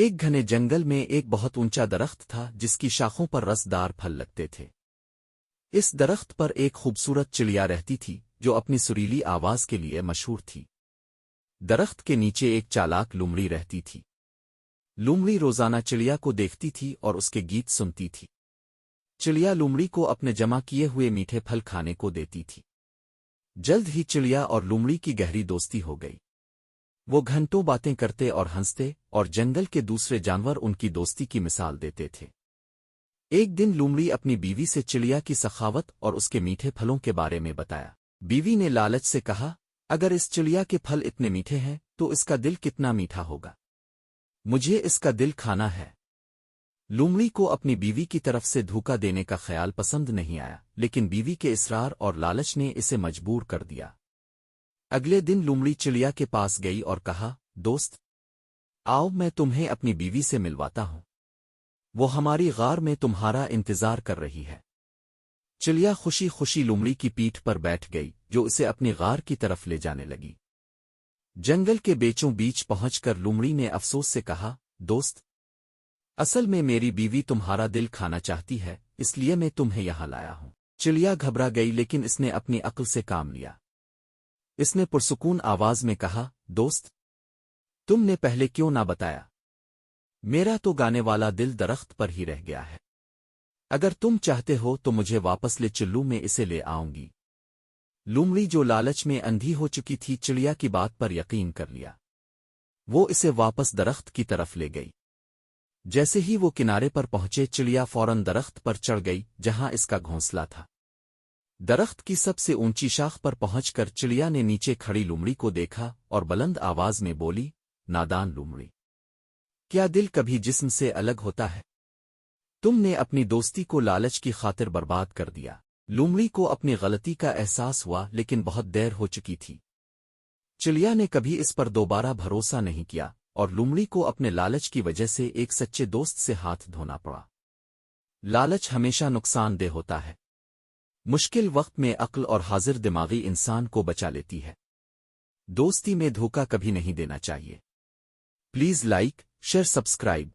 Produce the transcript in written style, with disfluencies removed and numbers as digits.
ایک گھنے جنگل میں ایک بہت اونچا درخت تھا جس کی شاخوں پر رسدار پھل لگتے تھے۔ اس درخت پر ایک خوبصورت چڑیا رہتی تھی جو اپنی سریلی آواز کے لیے مشہور تھی۔ درخت کے نیچے ایک چالاک لومڑی رہتی تھی۔ لومڑی روزانہ چڑیا کو دیکھتی تھی اور اس کے گیت سنتی تھی۔ چڑیا لومڑی کو اپنے جمع کیے ہوئے میٹھے پھل کھانے کو دیتی تھی۔ جلد ہی چڑیا اور لومڑی کی گہری دوستی ہو گئی۔ وہ گھنٹوں باتیں کرتے اور ہنستے اور جنگل کے دوسرے جانور ان کی دوستی کی مثال دیتے تھے۔ ایک دن لومڑی اپنی بیوی سے چڑیا کی سخاوت اور اس کے میٹھے پھلوں کے بارے میں بتایا۔ بیوی نے لالچ سے کہا، اگر اس چڑیا کے پھل اتنے میٹھے ہیں تو اس کا دل کتنا میٹھا ہوگا، مجھے اس کا دل کھانا ہے۔ لومڑی کو اپنی بیوی کی طرف سے دھوکا دینے کا خیال پسند نہیں آیا، لیکن بیوی کے اصرار اور لالچ نے اسے مجبور کر دیا۔ اگلے دن لومڑی چڑیا کے پاس گئی اور کہا، دوست، آؤ میں تمہیں اپنی بیوی سے ملواتا ہوں، وہ ہماری غار میں تمہارا انتظار کر رہی ہے۔ چڑیا خوشی خوشی لومڑی کی پیٹھ پر بیٹھ گئی جو اسے اپنی غار کی طرف لے جانے لگی۔ جنگل کے بیچوں بیچ پہنچ کر لومڑی نے افسوس سے کہا، دوست، اصل میں میری بیوی تمہارا دل کھانا چاہتی ہے، اس لیے میں تمہیں یہاں لایا ہوں۔ چڑیا گھبرا گئی لیکن اس نے اپنی عقل سے کام لیا۔ اس نے پرسکون آواز میں کہا، دوست، تم نے پہلے کیوں نہ بتایا؟ میرا تو گانے والا دل درخت پر ہی رہ گیا ہے۔ اگر تم چاہتے ہو تو مجھے واپس لے چلو، میں اسے لے آؤں گی۔ لومڑی جو لالچ میں اندھی ہو چکی تھی چڑیا کی بات پر یقین کر لیا۔ وہ اسے واپس درخت کی طرف لے گئی۔ جیسے ہی وہ کنارے پر پہنچے چڑیا فوراً درخت پر چڑھ گئی جہاں اس کا گھونسلہ تھا۔ درخت کی سب سے اونچی شاخ پر پہنچ کر چڑیا نے نیچے کھڑی لومڑی کو دیکھا اور بلند آواز میں بولی، نادان لومڑی، کیا دل کبھی جسم سے الگ ہوتا ہے؟ تم نے اپنی دوستی کو لالچ کی خاطر برباد کر دیا۔ لومڑی کو اپنی غلطی کا احساس ہوا لیکن بہت دیر ہو چکی تھی۔ چڑیا نے کبھی اس پر دوبارہ بھروسہ نہیں کیا اور لومڑی کو اپنے لالچ کی وجہ سے ایک سچے دوست سے ہاتھ دھونا پڑا۔ لالچ ہمیشہ نقصان دہ ہوتا ہے۔ مشکل وقت میں عقل اور حاضر دماغی انسان کو بچا لیتی ہے۔ دوستی میں دھوکہ کبھی نہیں دینا چاہیے۔ Please like, share, subscribe.